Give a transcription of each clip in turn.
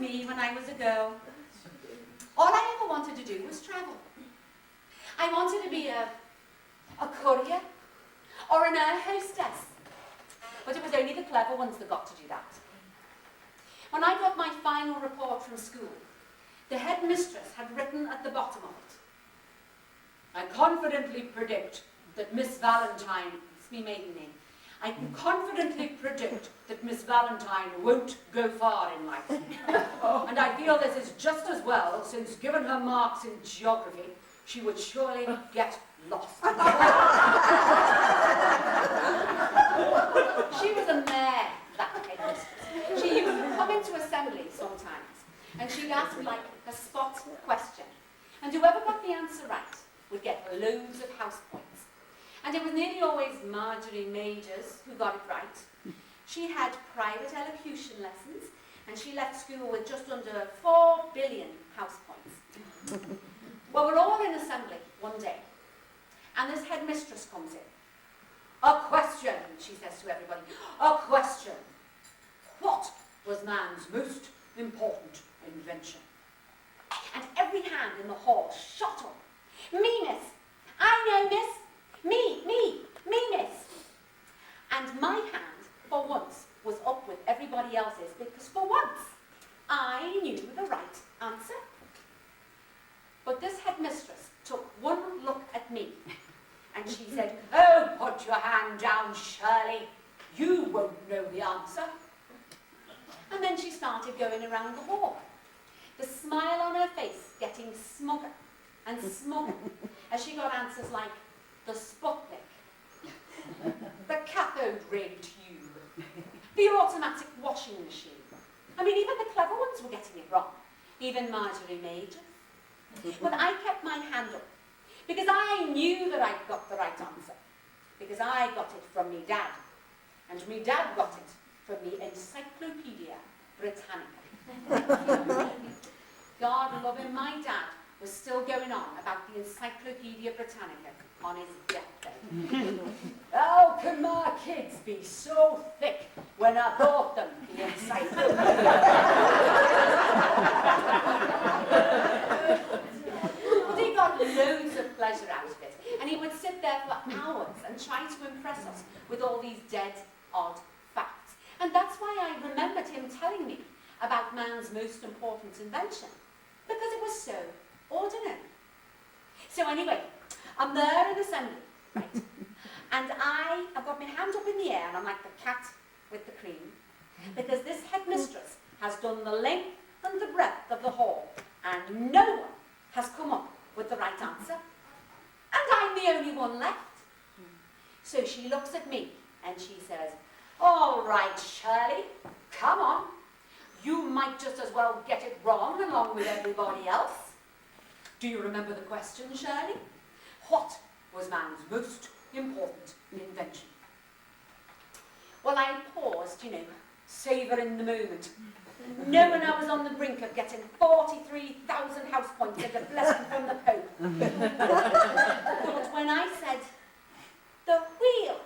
me when I was a girl. All I ever wanted to do was travel. I wanted to be a courier or an air hostess. But it was only the clever ones that got to do that. When I got my final report from school, the headmistress had written at the bottom of it, I confidently predict that Miss Valentine, it's my maiden name, I can confidently predict that Miss Valentine won't go far in life. And I feel this is just as well, since given her marks in geography, she would surely get lost. She was a mare, that headmistress. She used to come into assembly sometimes, and she'd ask like a spot question. And whoever got the answer right would get loads of house points. And it was nearly always Marjorie Majors who got it right. She had private elocution lessons, and she left school with just under 4 billion house points. Well, we're all in assembly one day, and this headmistress comes in. A question, she says to everybody. A question. What was man's most important invention? And every hand in the hall shot up. Me, miss. I know, miss. Me, miss. And my hand, for once, was up with everybody else's, because for once, I knew the right answer. But this headmistress took one look at me, and she said, oh, put your hand down, Shirley. You won't know the answer. And then she started going around the hall, the smile on her face getting smugger and smugger as she got answers like the Sputnik, the cathode ray tube, the automatic washing machine. I mean, even the clever ones were getting it wrong, even Marjorie Majors. But I kept my hand up, because I knew that I'd got the right answer, because I got it from me dad, and me dad got it from the Encyclopedia Britannica. God love him, my dad was still going on about the Encyclopedia Britannica on his deathbed. How can my kids be so thick when I bought them the Encyclopedia? But he got loads of pleasure out of it, and he would sit there for hours and try to impress us with all these dead, odd facts. And that's why I remembered him telling me about man's most important invention, because it was so ordinary. So anyway, I'm there in assembly, right? And I've got my hand up in the air, and I'm like the cat with the cream, because this headmistress has done the length and the breadth of the hall, and no one has come up with the right answer. And I'm the only one left. So she looks at me, and she says, all right, Shirley, come on. You might just as well get it wrong along with everybody else. Do you remember the question, Shirley? What was man's most important invention? Well, I paused, savouring the moment, knowing I was on the brink of getting 43,000 house points and a blessing from the Pope. But when I said, the wheel,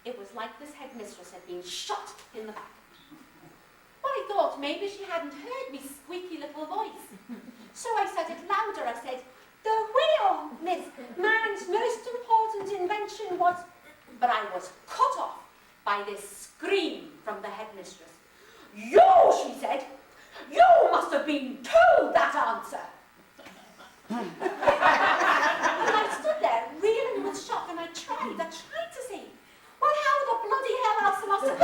it was like this headmistress had been shot in the back. Well, I thought maybe she hadn't heard me squeaky little voice. So I said it louder. I said, the wheel, miss, man's most important invention was... But I was cut off by this scream from the headmistress. You, she said, you must have been told that answer. And I stood there reeling with shock, and I tried to say, well, how the bloody hell else must have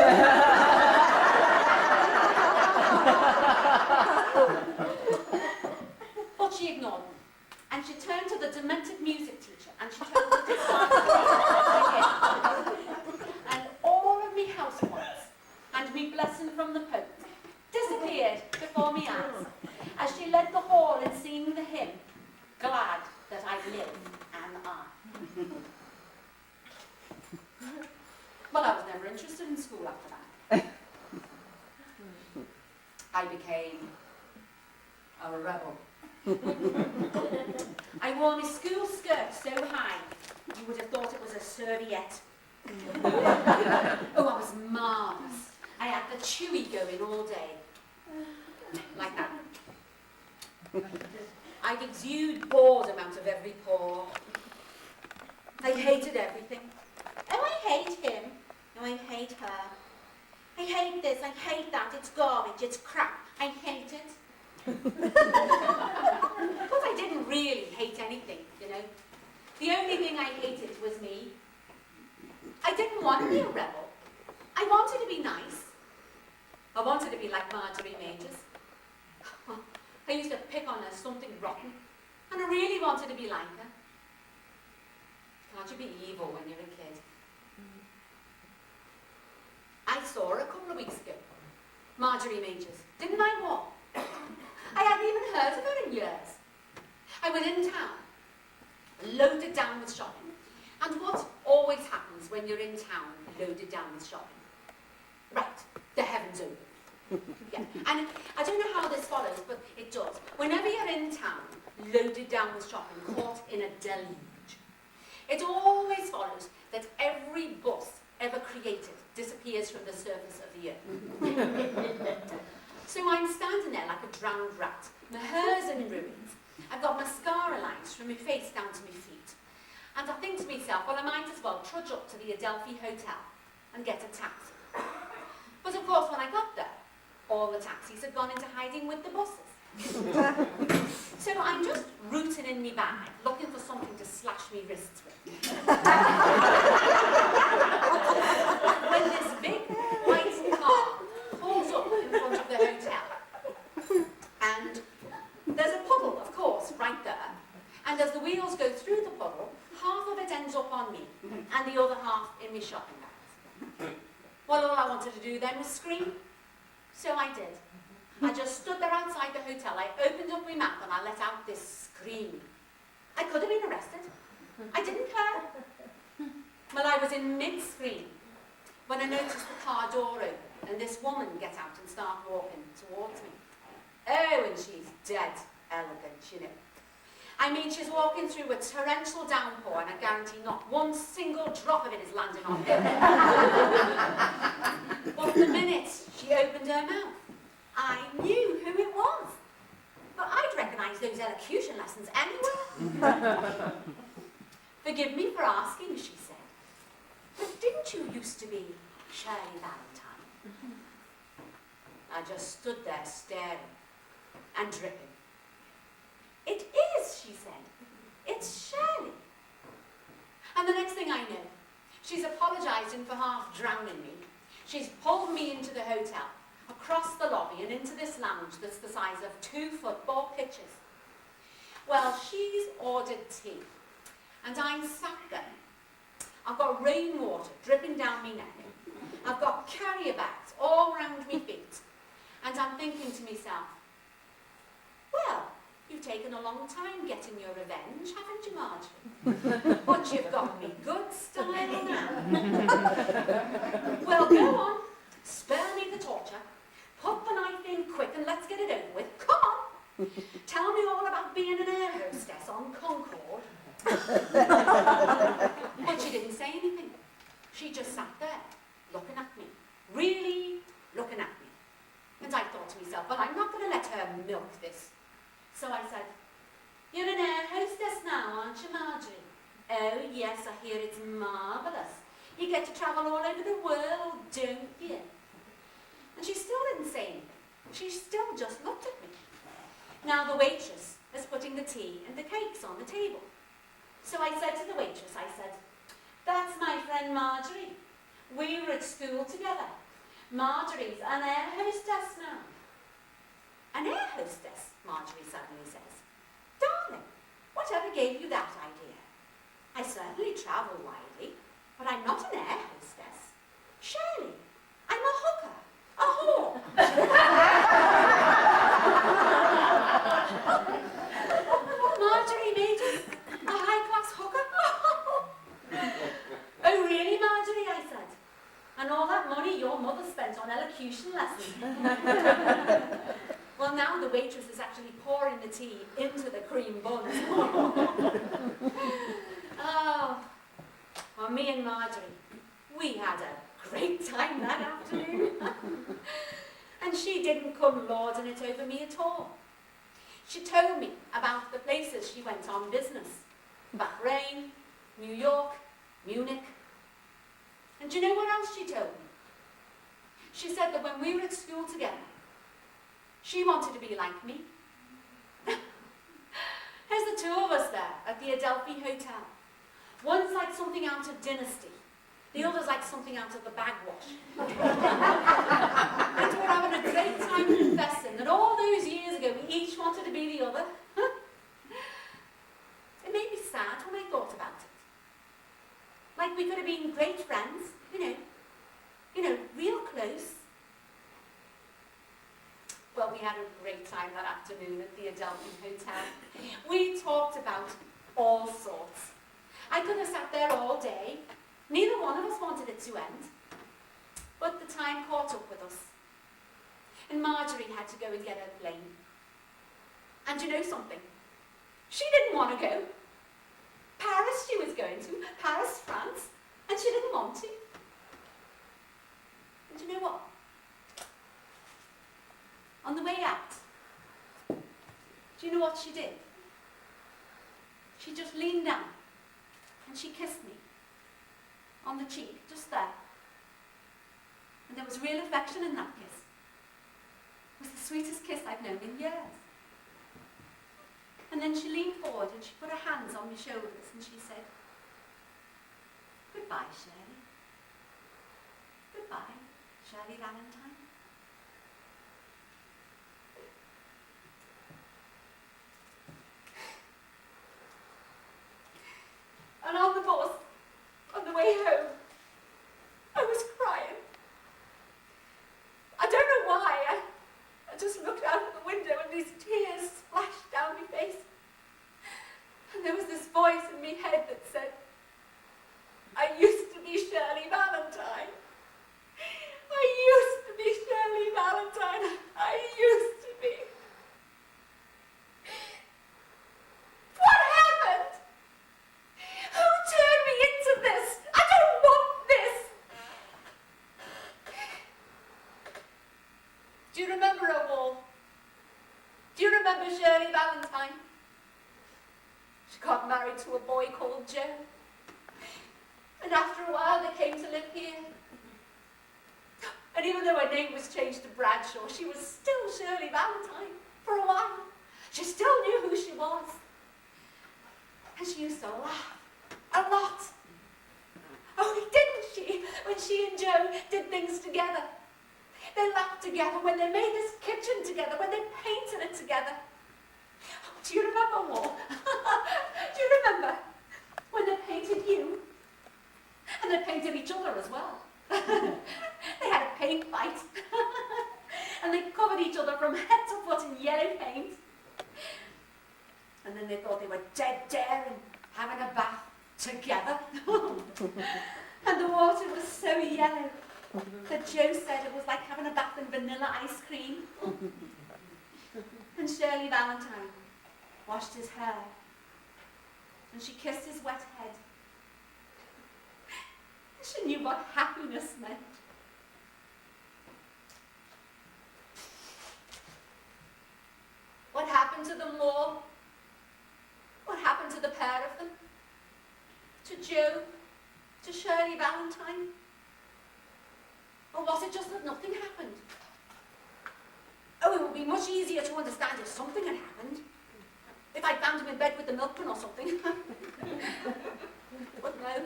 But she ignored me, and she turned to the demented music teacher, and she told her to start again. And all of me house points and me blessing from the Pope disappeared before me eyes as she led the hall in singing the hymn, Glad That I Live Am I. Well, I was never interested in school after that. I became a rebel. I wore my school skirt so high, you would have thought it was a serviette. Oh, I was marvellous. I had the chewy going all day. like that. I'd exude boredom out of every pore. I hated everything. Oh, I hate him. Oh, I hate her. I hate this, I hate that, it's garbage, it's crap. I hate it. But I didn't really hate anything, you know. The only thing I hated was me. I didn't want to be a rebel. I wanted to be nice. I wanted to be like Marjorie Majors. I used to pick on her something rotten, and I really wanted to be like her. Can't you be evil when you're a kid? I saw her a couple of weeks ago. Marjorie Majors. Didn't I walk? I hadn't even heard of her in years. I was in town, loaded down with shopping. And what always happens when you're in town, loaded down with shopping? Right, the heavens open. Yeah. And I don't know how this follows, but it does. Whenever you're in town, loaded down with shopping, caught in a deluge, it always follows that every bus ever created disappears from the surface of the earth. So I'm standing there like a drowned rat. My hair's in ruins. I've got mascara lines from my face down to my feet. And I think to myself, well, I might as well trudge up to the Adelphi Hotel and get a taxi. But of course, when I got there, all the taxis had gone into hiding with the buses. So I'm just rooting in my bag, looking for something to slash me wrists with. When this big white car pulls up in front of the hotel, and there's a puddle, of course, right there, and as the wheels go through the puddle, half of it ends up on me, and the other half in my shopping bags. Well, all I wanted to do then was scream, so I did. I just stood there outside the hotel, I opened up my mouth and I let out this scream. I could have been arrested. I didn't care. Well, I was in mid-scream when I noticed the car door open and this woman get out and start walking towards me. Oh, and she's dead elegant, you know. I mean, she's walking through a torrential downpour and I guarantee not one single drop of it is landing on her. But the minute she opened her mouth, I knew who it was. But I'd recognise those elocution lessons anywhere. Forgive me for asking, she said, but didn't you used to be Shirley Valentine? I just stood there staring and dripping. It is, she said. It's Shirley. And the next thing I know, she's apologising for half drowning me. She's pulled me into the hotel, across the lobby and into this lounge that's the size of 2 football pitches. Well, she's ordered tea, and I'm sat there. I've got rainwater dripping down my neck. I've got carrier bags all round my feet, and I'm thinking to myself, well, you've taken a long time getting your revenge, haven't you, Marjorie? But you've got me good style now. Well, go on, spare me the torture. Put the knife in quick and let's get it over with. Come on. Tell me all about being an air hostess on Concorde. But she didn't say anything. She just sat there, looking at me. Really looking at me. And I thought to myself, well, I'm not going to let her milk this. So I said, you're an air hostess now, aren't you, Marjorie? Oh, yes, I hear it's marvellous. You get to travel all over the world, don't you? And she still didn't say anything. She still just looked at me. Now the waitress is putting the tea and the cakes on the table. So I said to the waitress, I said, that's my friend Marjorie. We were at school together. Marjorie's an air hostess now. An air hostess, Marjorie suddenly says. Darling, whatever gave you that idea? I certainly travel widely, but I'm not an air hostess. Shirley, I'm a hooker. A whore. Marjorie Majors, a high-class hooker? Oh, really, Marjorie, I said. And all that money your mother spent on elocution lessons. Well, now the waitress is actually pouring the tea into the cream buns. Oh, well, me and Marjorie, we had a great time that afternoon. And she didn't come lording it over me at all. She told me about the places she went on business. Bahrain, New York, Munich. And do you know what else she told me? She said that when we were at school together, she wanted to be like me. There's the two of us there at the Adelphi Hotel. One's like something out of Dynasty. The other's like something out of the Bagwash. And we're having a great time confessing that all those years ago we each wanted to be the other. It made me sad when I thought about it. Like we could have been great friends, you know, real close. Well, we had a great time that afternoon at the Adelphi Hotel. We talked about all sorts. I could have sat there all day. Neither one of us wanted it to end. But the time caught up with us. And Marjorie had to go and get her plane. And you know something? She didn't want to go. Paris she was going to. Paris, France. And she didn't want to. And you know what? On the way out, do you know what she did? She just leaned down and she kissed me on the cheek, just there. And there was real affection in that kiss. It was the sweetest kiss I've known in years. And then she leaned forward and she put her hands on my shoulders and she said, "Goodbye, Shirley. Goodbye, Shirley Valentine." And on the bus, on the way home, I was crying. I don't know why. I just looked out of the window and these tears splashed down my face. And there was this voice in my head that said, "I used to be Shirley Valentine. I used to be Shirley Valentine. I used to be." What happened? Who turned me into this? I don't want this. Do you remember her, Wall? Do you remember Shirley Valentine? She got married to a boy called Joe. And after a while they came to live here. And even though her name was changed to Bradshaw, she was still Shirley Valentine for a while. She still knew who she was. And she used to laugh a lot. Oh, didn't she? When she and Joe did things together. They laughed together when they made this kitchen together, when they painted it together. Oh, do you remember, Wall? Do you remember when they painted you? And they painted each other as well. They had a paint fight. And they covered each other from head to foot in yellow paint. And then they thought they were dead daring, having a bath together. And the water was so yellow that Joe said it was like having a bath in vanilla ice cream. And Shirley Valentine washed his hair. And she kissed his wet head. She knew what happiness meant. What happened to them all? What happened to the pair of them? To Joe? To Shirley Valentine? Or was it just that nothing happened? Oh, it would be much easier to understand if something had happened. If I found him in bed with the milkman or something. But no.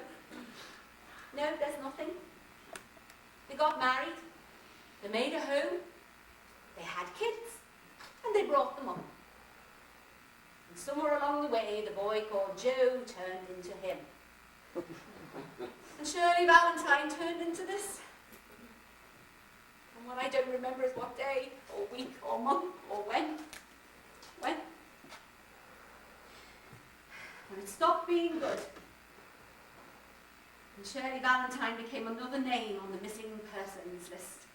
No, there's nothing. They got married. They made a home. They had kids. And they brought them up. And somewhere along the way, the boy called Joe turned into him. And Shirley Valentine turned into this. And what I don't remember is what day, or week, or month, or when. When? When it stopped being good. And Shirley Valentine became another name on the missing persons list.